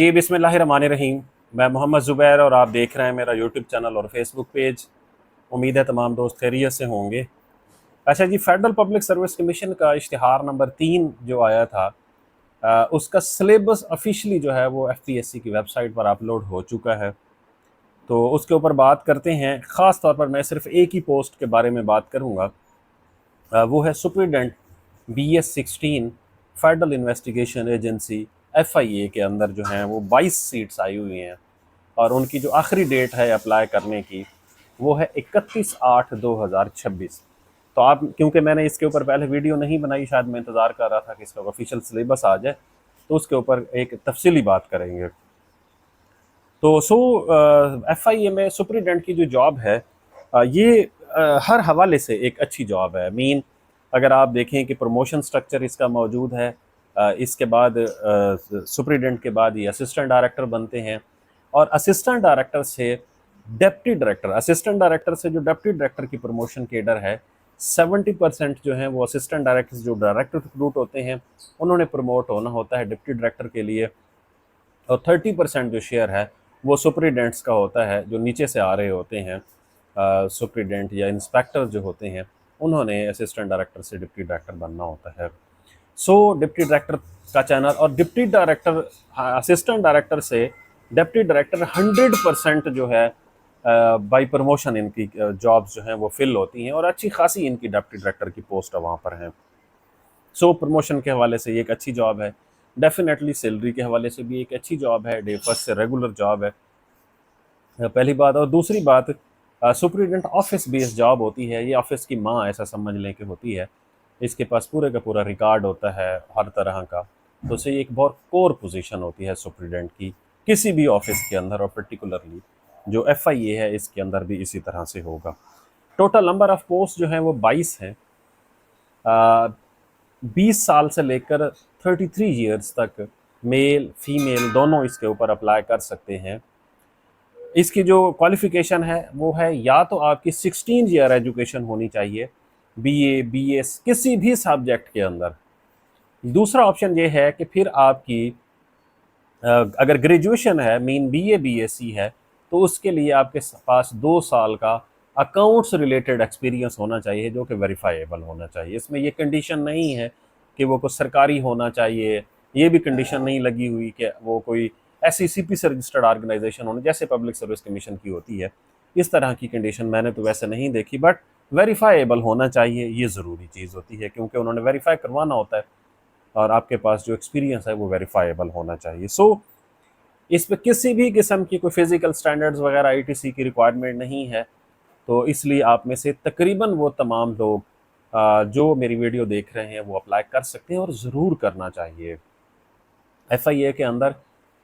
जी बिस्मिल्लाहिर्रहमानिर्रहीम। मैं मोहम्मद ज़ुबैर और आप देख रहे हैं मेरा यूट्यूब चैनल और फेसबुक पेज। उम्मीद है तमाम दोस्त खैरियत से होंगे। अच्छा जी, फेडरल पब्लिक सर्विस कमीशन का इश्तिहार नंबर 3 जो आया था, उसका सिलेबस ऑफिशियली जो है वो एफपीएससी की वेबसाइट पर अपलोड हो चुका है। तो उसके ऊपर बात करते हैं। ख़ास तौर पर मैं सिर्फ एक ही पोस्ट के बारे में बात करूँगा। वो है superintendent BS-16 federal investigation agency FIA के अंदर जो हैं वो 22 सीट्स आई हुई हैं और उनकी जो आखिरी डेट है अप्लाई करने की वो है 31/8/2026। तो आप, क्योंकि मैंने इसके ऊपर पहले वीडियो नहीं बनाई, शायद मैं इंतज़ार कर रहा था कि इसका ऑफिशियल सिलेबस आ जाए तो उसके ऊपर एक तफसीली बात करेंगे। तो FIA में सुप्रीडेंट की जो जॉब है, ये हर हवाले से एक अच्छी जॉब है। मीन अगर आप देखें कि प्रमोशन स्ट्रक्चर इसका मौजूद है। इसके बाद सुप्रीडेंट के बाद ये असिस्टेंट डायरेक्टर बनते हैं और असिस्टेंट डायरेक्टर से डिप्टी डायरेक्टर, असिस्टेंट डायरेक्टर से जो डिप्टी डायरेक्टर की प्रमोशन केडर है, 70% जो है वो असिस्टेंट डायरेक्टर जो डायरेक्टर रिक्रूट होते हैं उन्होंने प्रमोट होना होता है डिप्टी डायरेक्टर के लिए, और 30% जो शेयर है वो सुप्रीडेंट्स का होता है जो नीचे से आ रहे होते हैं। सुप्रीडेंट या इंस्पेक्टर जो होते हैं उन्होंने असिस्टेंट डायरेक्टर से डिप्टी डायरेक्टर बनना होता है। डिप्टी डायरेक्टर का चैनल और डिप्टी डायरेक्टर, असिस्टेंट डायरेक्टर से डिप्टी डायरेक्टर 100% जो है बाई प्रमोशन इनकी जॉब्स जो हैं वो फिल होती हैं और अच्छी खासी इनकी डिप्टी डायरेक्टर की पोस्ट वहाँ पर हैं। प्रमोशन के हवाले से ये एक अच्छी जॉब है। डेफिनेटली सैलरी के हवाले से भी एक अच्छी जॉब है। डे फर्स्ट से रेगुलर जॉब है, पहली बात। और दूसरी बात, सुप्रीडेंट ऑफिस बेस्ड जॉब होती है। ये ऑफिस की माँ ऐसा समझ लें कि होती है। इसके पास पूरे का पूरा रिकॉर्ड होता है हर तरह का। तो से एक बहुत कोर पोजीशन होती है सुप्रीडेंट की किसी भी ऑफिस के अंदर, और पर्टिकुलरली जो FIA है इसके अंदर भी इसी तरह से होगा। टोटल नंबर ऑफ पोस्ट जो हैं वो 22 हैं। 20 साल से लेकर 33 ईयर्स तक मेल फीमेल दोनों इसके ऊपर अप्लाई कर सकते हैं। इसकी जो क्वालिफ़िकेशन है वो है, या तो आपकी 16 ईयर एजुकेशन होनी चाहिए, BA BS किसी भी सब्जेक्ट के अंदर। दूसरा ऑप्शन ये है कि फिर आपकी अगर ग्रेजुएशन है, मीन BA BSc है, तो उसके लिए आपके पास 2 साल का अकाउंट्स रिलेटेड एक्सपीरियंस होना चाहिए जो कि वेरीफाइएबल होना चाहिए। इसमें ये कंडीशन नहीं है कि वो कोई सरकारी होना चाहिए, ये भी कंडीशन नहीं लगी हुई कि वो कोई SECP से रजिस्टर्ड ऑर्गेनाइजेशन होने जैसे पब्लिक सर्विस कमीशन की होती है। इस तरह की कंडीशन मैंने तो वैसे नहीं देखी, बट वेरीफाइएबल होना चाहिए, ये ज़रूरी चीज़ होती है क्योंकि उन्होंने वेरीफाई करवाना होता है और आपके पास जो एक्सपीरियंस है वो वेरीफाइएबल होना चाहिए। इस पे किसी भी किस्म की कोई फिजिकल स्टैंडर्ड्स वगैरह ITC की रिक्वायरमेंट नहीं है। तो इसलिए आप में से तकरीबन वो तमाम लोग जो मेरी वीडियो देख रहे हैं वो अप्लाई कर सकते हैं और ज़रूर करना चाहिए। FIA के अंदर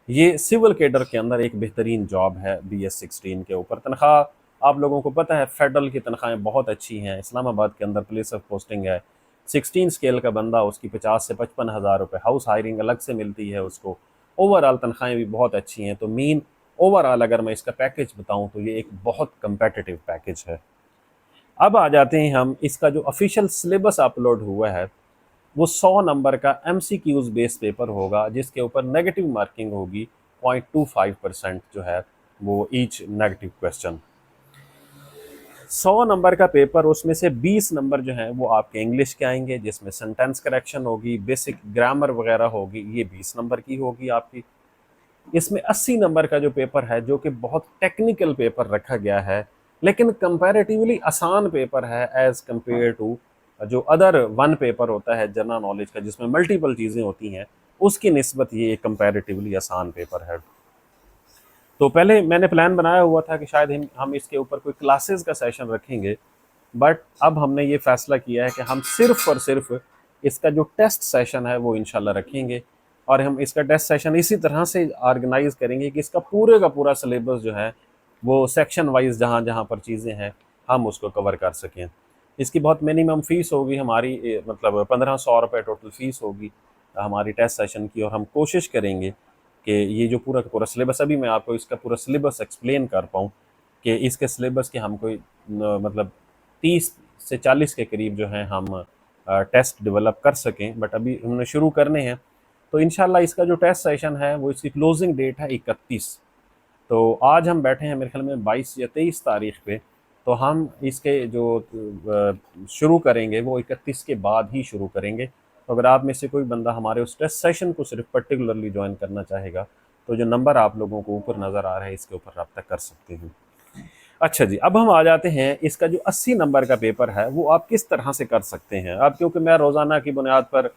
ये सिविल केडर के अंदर एक बेहतरीन जॉब है। BS-16 के ऊपर तनख्वाह आप लोगों को पता है, फेडरल की तनख्वाहें बहुत अच्छी हैं। इस्लामाबाद के अंदर पुलिस ऑफ पोस्टिंग है, 16 स्केल का बंदा उसकी 50 से 55 हज़ार रुपये, हाउस हायरिंग अलग से मिलती है उसको। ओवरऑल तनख्वाहें भी बहुत अच्छी हैं। तो मीन ओवरऑल अगर मैं इसका पैकेज बताऊं तो ये एक बहुत कंपेटिटिव पैकेज है। अब आ जाते हैं हम, इसका जो ऑफिशियल सिलेबस अपलोड हुआ है वो 100 नंबर का MCQs बेस पेपर होगा जिसके ऊपर नेगेटिव मार्किंग होगी 0.25% जो है वो ईच नेगेटिव क्वेश्चन। 100 नंबर का पेपर, उसमें से 20 नंबर जो हैं वो आपके इंग्लिश के आएंगे जिसमें सेंटेंस करेक्शन होगी, बेसिक ग्रामर वगैरह होगी, ये 20 नंबर की होगी आपकी। इसमें 80 नंबर का जो पेपर है जो कि बहुत टेक्निकल पेपर रखा गया है लेकिन कंपैरेटिवली आसान पेपर है एज कंपेयर टू जो अदर वन पेपर होता है जनरल नॉलेज का जिसमें मल्टीपल चीज़ें होती हैं, उसकी निस्बत ये एक कंपैरेटिवली आसान पेपर है। तो पहले मैंने प्लान बनाया हुआ था कि शायद हम इसके ऊपर कोई क्लासेस का सेशन रखेंगे, बट अब हमने ये फैसला किया है कि हम सिर्फ और सिर्फ इसका जो टेस्ट सेशन है वो इंशाल्लाह रखेंगे और हम इसका टेस्ट सेशन इसी तरह से ऑर्गेनाइज करेंगे कि इसका पूरे का पूरा सिलेबस जो है वो सेक्शन वाइज जहाँ जहाँ पर चीज़ें हैं हम उसको कवर कर सकें। इसकी बहुत मिनिमम फ़ीस होगी हमारी, मतलब 1500 रुपये टोटल फ़ीस होगी हमारी टेस्ट सेशन की, और हम कोशिश करेंगे कि ये जो पूरा का पूरा सिलेबस, अभी मैं आपको इसका पूरा सिलेबस एक्सप्लेन कर पाऊँ कि इसके सिलेबस के हम कोई मतलब 30 से 40 के करीब जो हैं हम टेस्ट डेवलप कर सकें, बट अभी हमने शुरू करने हैं तो इंशाल्लाह इसका जो टेस्ट सेशन है वो इसकी क्लोजिंग डेट है 31। तो आज हम बैठे हैं मेरे ख्याल में 22 या 23 तारीख पे, तो हम इसके जो शुरू करेंगे वो 31 के बाद ही शुरू करेंगे। तो अगर आप में से कोई बंदा हमारे उस टेस्ट सेशन को सिर्फ पर्टिकुलरली ज्वाइन करना चाहेगा तो जो नंबर आप लोगों को ऊपर नज़र आ रहा है इसके ऊपर रब्ता कर सकते हैं। अच्छा जी, अब हम आ जाते हैं इसका जो 80 नंबर का पेपर है वो आप किस तरह से कर सकते हैं। अब क्योंकि मैं रोज़ाना की बुनियाद पर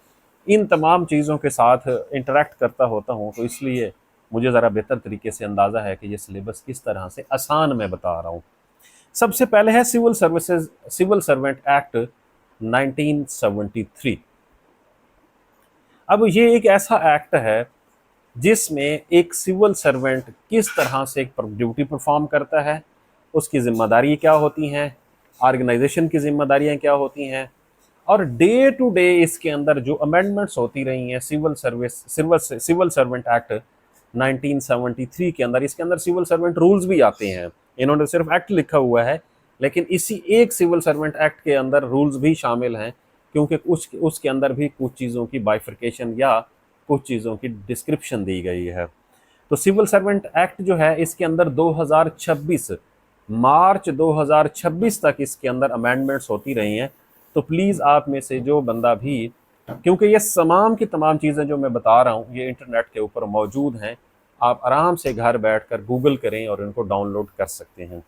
इन तमाम चीज़ों के साथ इंटरेक्ट करता होता हूँ तो इसलिए मुझे ज़रा बेहतर तरीके से अंदाज़ा है कि ये सिलेबस किस तरह से आसान मैं बता रहा हूँ। सबसे पहले है सिविल सर्वेंट एक्ट 1973। अब ये एक ऐसा एक्ट है जिसमें एक सिविल सर्वेंट किस तरह से एक ड्यूटी परफॉर्म करता है, उसकी जिम्मेदारी क्या होती हैं, ऑर्गेनाइजेशन की जिम्मेदारियां क्या होती हैं, और डे टू डे इसके अंदर जो अमेंडमेंट्स होती रही हैं सिविल सर्वेंट एक्ट 1973 के अंदर, इसके अंदर सिविल सर्वेंट रूल्स भी आते हैं। इन्होंने सिर्फ एक्ट लिखा हुआ है लेकिन इसी एक सिविल सर्वेंट एक्ट के अंदर रूल्स भी शामिल हैं, क्योंकि उसके अंदर भी कुछ चीज़ों की बाइफर्केशन या कुछ चीज़ों की डिस्क्रिप्शन दी गई है। तो सिविल सर्वेंट एक्ट जो है इसके अंदर 2026 मार्च 2026 तक इसके अंदर अमेंडमेंट्स होती रही हैं। तो प्लीज़ आप में से जो बंदा भी, क्योंकि ये तमाम की तमाम चीज़ें जो मैं बता रहा हूँ ये इंटरनेट के ऊपर मौजूद हैं, आप आराम से घर बैठकर गूगल करें और इनको डाउनलोड कर सकते हैं।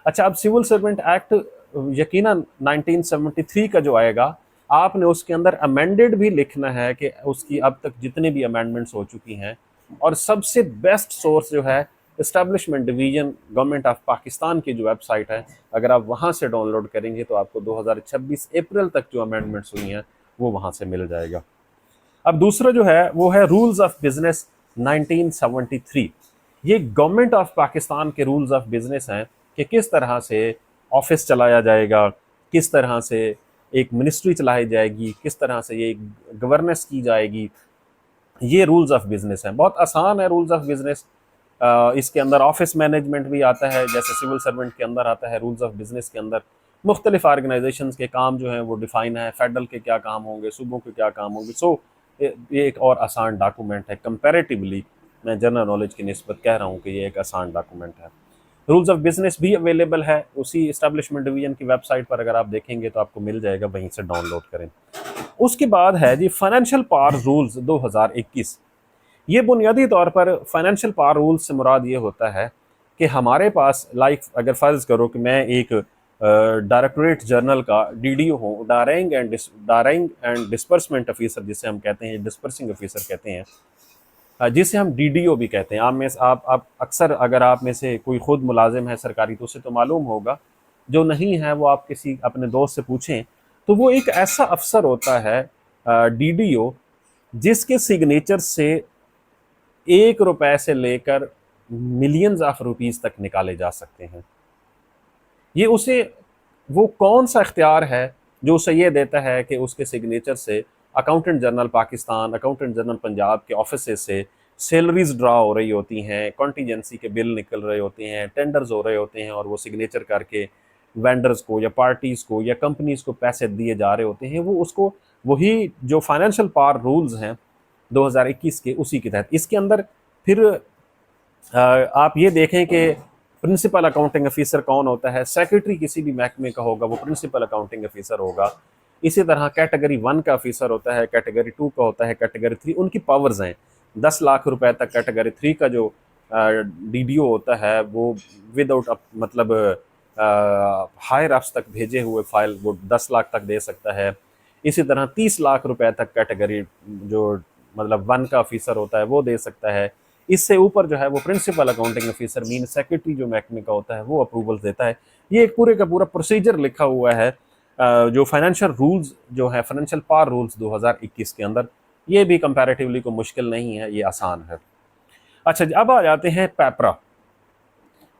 अच्छा, अब सिविल सर्वेंट एक्ट यकीनन 1973 का जो आएगा आपने उसके अंदर अमेंडेड भी लिखना है कि उसकी अब तक जितने भी अमेंडमेंट्स हो चुकी हैं, और सबसे बेस्ट सोर्स जो है establishment division government of Pakistan की जो वेबसाइट है, अगर आप वहाँ से डाउनलोड करेंगे तो आपको 2026 अप्रैल तक जो अमेंडमेंट्स हुई हैं वो वहाँ से मिल जाएगा। अब दूसरा जो है वो है रूल्स ऑफ बिजनेस 1973। ये गवर्नमेंट ऑफ पाकिस्तान के रूल्स ऑफ बिजनेस हैं कि किस तरह से ऑफिस चलाया जाएगा, किस तरह से एक मिनिस्ट्री चलाई जाएगी, किस तरह से ये गवर्नेंस की जाएगी। ये रूल्स ऑफ बिजनेस हैं, बहुत आसान है रूल्स ऑफ बिजनेस। इसके अंदर ऑफिस मैनेजमेंट भी आता है, जैसे सिविल सर्वेंट के अंदर आता है। रूल्स ऑफ बिजनेस के अंदर मुख्तलिफ ऑर्गेनाइजेशन के काम जो हैं वो डिफाइन है, फेडरल के क्या काम होंगे, सूबों के क्या काम होंगे। सो ये एक और आसान डॉक्यूमेंट है कंपैरेटिवली, मैं जनरल नॉलेज की निस्बत कह रहा हूँ कि ये एक आसान डॉक्यूमेंट है। रूल्स ऑफ बिजनेस भी अवेलेबल है उसी इस्टेब्लिशमेंट डिवीजन की वेबसाइट पर, अगर आप देखेंगे तो आपको मिल जाएगा, वहीं से डाउनलोड करें। उसके बाद है जी फाइनेंशियल पावर रूल्स 2021। ये बुनियादी तौर पर फाइनेंशियल पावर रूल्स से मुराद ये होता है कि हमारे पास अगर फ़र्ज़ करो कि मैं एक डायरेक्टरेट जनरल का डीडीओ हूँ, डायरेक्टिंग एंड डिस्पर्समेंट ऑफिसर जिसे हम कहते हैं, डिस्पर्सिंग ऑफिसर कहते हैं, जिसे हम डीडीओ भी कहते हैं। आप अक्सर अगर आप में से कोई ख़ुद मुलाजिम है सरकारी तो उसे तो मालूम होगा, जो नहीं है वो आप किसी अपने दोस्त से पूछें। तो वो एक ऐसा अफसर होता है डीडीओ जिसके सिग्नेचर से 1 रुपए से लेकर मिलियंस ऑफ रुपीज़ तक निकाले जा सकते हैं। ये उसे वो कौन सा इख्तियार है जो उसे ये देता है कि उसके सिग्नेचर से accountant general Pakistan, accountant general Punjab के ऑफिस से सैलरीज ड्रा हो रही होती हैं, कॉन्टीजेंसी के बिल निकल रहे होते हैं, टेंडर्स हो रहे होते हैं, और वो सिग्नेचर करके वेंडर्स को या पार्टीज़ को या कंपनीज़ को पैसे दिए जा रहे होते हैं। वो उसको वही जो फाइनेंशियल पावर रूल्स हैं 2021 के, उसी के तहत इसके अंदर फिर आप ये देखें कि प्रिंसिपल अकाउंटिंग ऑफिसर कौन होता है, सेक्रेटरी किसी भी महकमे का होगा वो प्रिंसिपल अकाउंटिंग ऑफिसर होगा। इसी तरह कैटेगरी 1 का ऑफिसर होता है, कैटेगरी 2 का होता है, कैटेगरी 3, उनकी पावर्स हैं 10 लाख रुपए तक। कैटेगरी 3 का जो डीडीओ होता है वो विदाउट मतलब हायर अप्स तक भेजे हुए फाइल वो 10 लाख तक दे सकता है। इसी तरह 30 लाख रुपए तक कैटेगरी जो मतलब 1 का ऑफिसर होता है वो दे सकता है। इससे ऊपर जो है वो principal accounting officer mean secretary जो महकमे का होता है वो अप्रूवल देता है। ये एक पूरे का पूरा प्रोसीजर लिखा हुआ है जो फाइनेंशियल रूल्स जो है, फाइनेंशियल पावर रूल्स 2021 के अंदर। ये भी कंपैरेटिवली को मुश्किल नहीं है, ये आसान है। अच्छा, अब आ जाते हैं पैपरा।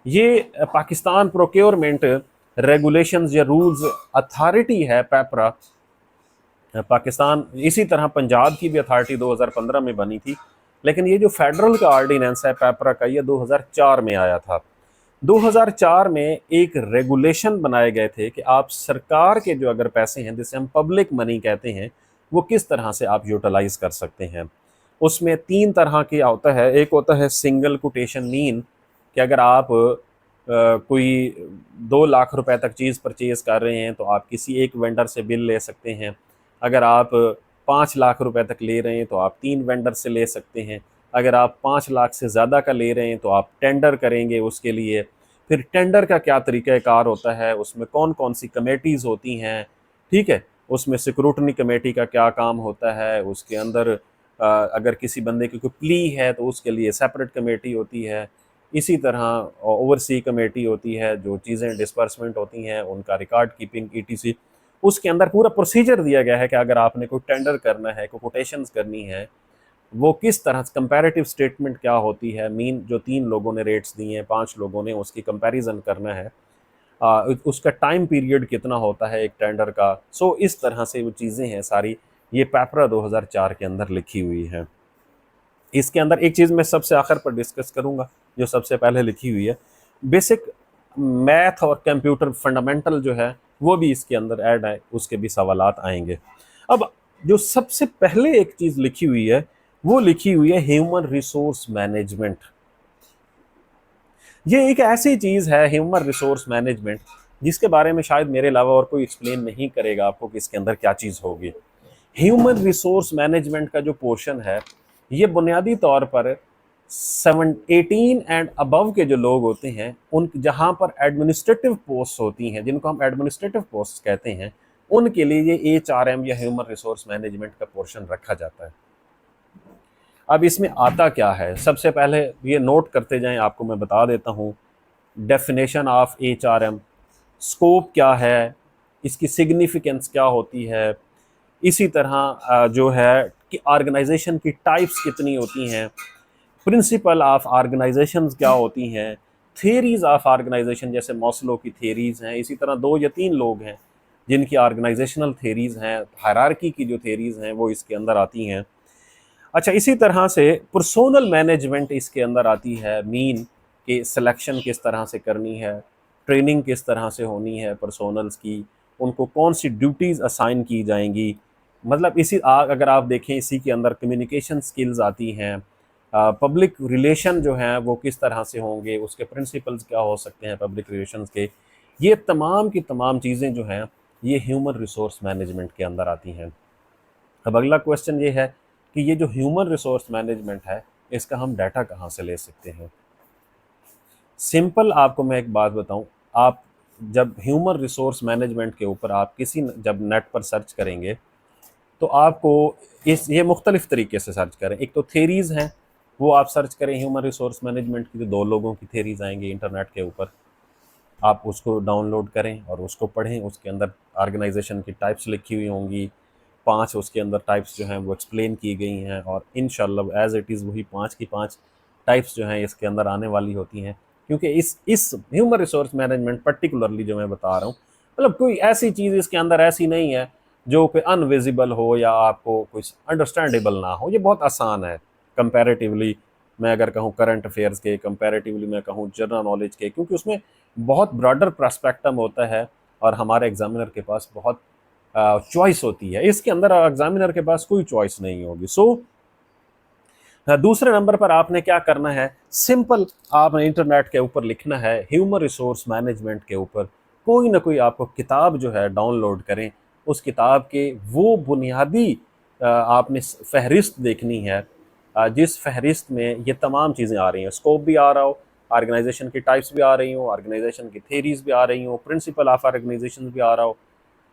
ये पाकिस्तान प्रोक्योरमेंट रेगुलेशंस या रूल्स अथॉरिटी है पैपरा पाकिस्तान। इसी तरह पंजाब की भी अथॉरिटी 2015 में बनी थी, लेकिन ये जो फेडरल का ऑर्डिनेंस है पैपरा का, ये 2004 में आया था। 2004 में एक रेगुलेशन बनाए गए थे कि आप सरकार के जो अगर पैसे हैं जिसे हम पब्लिक मनी कहते हैं वो किस तरह से आप यूटिलाइज कर सकते हैं। उसमें 3 तरह की होता है। एक होता है सिंगल कोटेशन मीन, कि अगर आप कोई 2 लाख रुपए तक चीज़ परचेज कर रहे हैं तो आप किसी एक वेंडर से बिल ले सकते हैं। अगर आप 5 लाख रुपए तक ले रहे हैं तो आप 3 वेंडर से ले सकते हैं। अगर आप 5 लाख से ज़्यादा का ले रहे हैं तो आप टेंडर करेंगे उसके लिए। फिर टेंडर का क्या तरीक़ाकार होता है, उसमें कौन-कौन सी कमेटीज़ होती हैं, ठीक है? उसमें स्क्रूटनी कमेटी का क्या काम होता है, उसके अंदर अगर किसी बंदे की कोई प्ली है तो उसके लिए सेपरेट कमेटी होती है। इसी तरह ओवरसी कमेटी होती है, जो चीज़ें डिस्बर्समेंट होती हैं उनका रिकॉर्ड कीपिंग ईटीसी। उसके अंदर पूरा प्रोसीजर दिया गया है कि अगर आपने कोई टेंडर करना है, कोई कोटेशंस करनी है, वो किस तरह से कंपैरेटिव स्टेटमेंट क्या होती है, मीन जो 3 लोगों ने रेट्स दिए हैं, 5 लोगों ने, उसकी कंपैरिजन करना है। उसका टाइम पीरियड कितना होता है एक टेंडर का। सो इस तरह से वो चीज़ें हैं सारी, ये पेपरा 2004 के अंदर लिखी हुई है। इसके अंदर एक चीज़ मैं सबसे आखिर पर डिस्कस करूंगा, जो सबसे पहले लिखी हुई है, बेसिक मैथ और कंप्यूटर फंडामेंटल जो है वो भी इसके अंदर ऐड है, उसके भी सवालात आएंगे। अब जो सबसे पहले एक चीज़ लिखी हुई है वो लिखी हुई है ह्यूमन रिसोर्स मैनेजमेंट। ये एक ऐसी चीज़ है ह्यूमन रिसोर्स मैनेजमेंट जिसके बारे में शायद मेरे अलावा और कोई एक्सप्लेन नहीं करेगा आपको कि इसके अंदर क्या चीज़ होगी। ह्यूमन रिसोर्स मैनेजमेंट का जो पोर्शन है, ये बुनियादी तौर पर 18 एंड अबव के जो लोग होते हैं, उन जहाँ पर एडमिनिस्ट्रेटिव पोस्ट होती हैं, जिनको हम एडमिनिस्ट्रेटिव पोस्ट कहते हैं, उनके लिए ये HRM या ह्यूमन रिसोर्स मैनेजमेंट का पोर्शन रखा जाता है। अब इसमें आता क्या है, सबसे पहले ये नोट करते जाएं, आपको मैं बता देता हूँ। डेफिनेशन ऑफ HRM, स्कोप क्या है, इसकी सिग्निफिकेंस क्या होती है, इसी तरह जो है कि ऑर्गेनाइजेशन की टाइप्स कितनी होती हैं, प्रिंसिपल ऑफ ऑर्गेनाइजेशन क्या होती हैं, थियरीज ऑफ ऑर्गेनाइजेशन जैसे मॉस्लो की थियरीज हैं, इसी तरह 2 या 3 लोग हैं जिनकी ऑर्गेनाइजेशनल थियरीज हैं, हायरार्की की जो थियरीज हैं वो इसके अंदर आती हैं। अच्छा, इसी तरह से पर्सोनल मैनेजमेंट इसके अंदर आती है, मीन कि सिलेक्शन किस तरह से करनी है, ट्रेनिंग किस तरह से होनी है पर्सोनल्स की, उनको कौन सी ड्यूटीज़ असाइन की जाएंगी। मतलब अगर आप देखें इसी के अंदर कम्युनिकेशन स्किल्स आती हैं, पब्लिक रिलेशन जो हैं वो किस तरह से होंगे, उसके प्रिंसिपल्स क्या हो सकते हैं पब्लिक रिलेशंस के। ये तमाम की तमाम चीज़ें जो हैं ये ह्यूमन रिसोर्स मैनेजमेंट के अंदर आती हैं। अब अगला क्वेश्चन ये है कि ये जो ह्यूमन रिसोर्स मैनेजमेंट है, इसका हम डाटा कहाँ से ले सकते हैं। सिंपल आपको मैं एक बात बताऊं, आप जब ह्यूमन रिसोर्स मैनेजमेंट के ऊपर आप जब नेट पर सर्च करेंगे तो आपको ये मुख्तलिफ तरीके से सर्च करें। एक तो थेरीज़ हैं, वो आप सर्च करें ह्यूमन रिसोर्स मैनेजमेंट की, तो 2 लोगों की थेरीज़ आएंगी इंटरनेट के ऊपर, आप उसको डाउनलोड करें और उसको पढ़ें। उसके अंदर ऑर्गेनाइजेशन की टाइप्स लिखी हुई होंगी, 5 उसके अंदर टाइप्स जो हैं वो एक्सप्लेन की गई हैं, और इंशाल्लाह एज इट इज़ वही 5 की 5 टाइप्स जो हैं इसके अंदर आने वाली होती हैं। क्योंकि इस ह्यूमन रिसोर्स मैनेजमेंट पर्टिकुलरली जो मैं बता रहा हूँ, मतलब कोई ऐसी चीज़ इसके अंदर ऐसी नहीं है जो कोई अनविजिबल हो या आपको कुछ अंडरस्टैंडेबल ना हो। ये बहुत आसान है कंपैरेटिवली, मैं अगर कहूँ करंट अफेयर्स के, कंपैरेटिवली मैं कहूँ जनरल नॉलेज के, क्योंकि उसमें बहुत ब्रॉडर पर्सपेक्टम होता है और हमारे एग्जामिनर के पास बहुत चॉइस होती है। इसके अंदर एग्जामिनर के पास कोई चॉइस नहीं होगी। दूसरे नंबर पर आपने क्या करना है, सिंपल आपने इंटरनेट के ऊपर लिखना है ह्यूमन रिसोर्स मैनेजमेंट के ऊपर, कोई ना कोई आपको किताब जो है डाउनलोड करें। उस किताब के वो बुनियादी आपने फहरिस्त देखनी है, जिस फहरिस्त में ये तमाम चीज़ें आ रही हैं, स्कोप भी आ रहा हो, ऑर्गेनाइजेशन की टाइप्स भी आ रही हो, ऑर्गेनाइजेशन की थेरीज भी आ रही हो, प्रिंसिपल ऑफ ऑर्गेनाइजेशन भी आ रहा हो,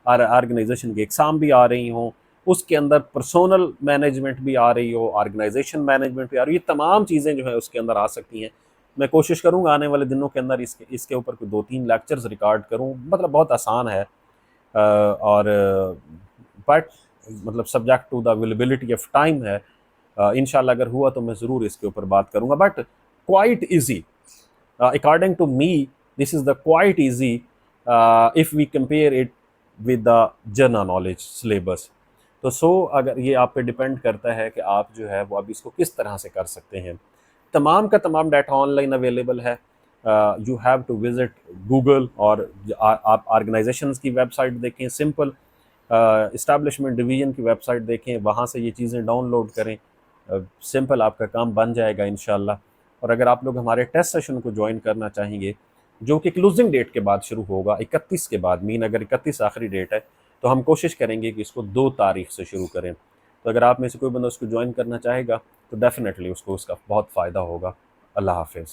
और ऑर्गेनाइजेशन की एग्ज़ाम भी आ रही हों, उसके अंदर पर्सोनल मैनेजमेंट भी आ रही हो, ऑर्गेनाइजेशन मैनेजमेंट भी आ रही हो, ये तमाम चीज़ें जो है उसके अंदर आ सकती हैं। मैं कोशिश करूँगा आने वाले दिनों के अंदर इसके ऊपर कोई 2-3 लेक्चर्स रिकॉर्ड करूँ। मतलब बहुत आसान है, और बट मतलब subject to the availability of time है। इंशाल्लाह अगर हुआ तो मैं ज़रूर इसके ऊपर बात करूँगा, but quite easy according to me, this is the quite easy if we compare it with the general knowledge syllabus. तो अगर ये आप पे डिपेंड करता है कि आप जो है वो अब इसको किस तरह से कर सकते हैं। तमाम का तमाम डाटा ऑनलाइन अवेलेबल है। You have to visit Google, और आप ऑर्गेनाइजेशंस की वेबसाइट देखें, सिंपल इस्टेब्लिशमेंट डिवीज़न की वेबसाइट देखें, वहाँ से ये चीज़ें डाउनलोड करें। सिंपल आपका काम बन जाएगा इंशाल्लाह। और अगर आप लोग हमारे टेस्ट सेशन को ज्वाइन करना चाहेंगे, जो कि क्लोजिंग डेट के बाद शुरू होगा, 31 के बाद, मीन अगर 31 आखिरी डेट है तो हम कोशिश करेंगे कि इसको 2 तारीख से शुरू करें। तो अगर आप में से कोई बंदा उसको ज्वाइन करना चाहेगा तो डेफिनेटली उसको उसका बहुत फ़ायदा होगा। अल्लाह हाफिज़।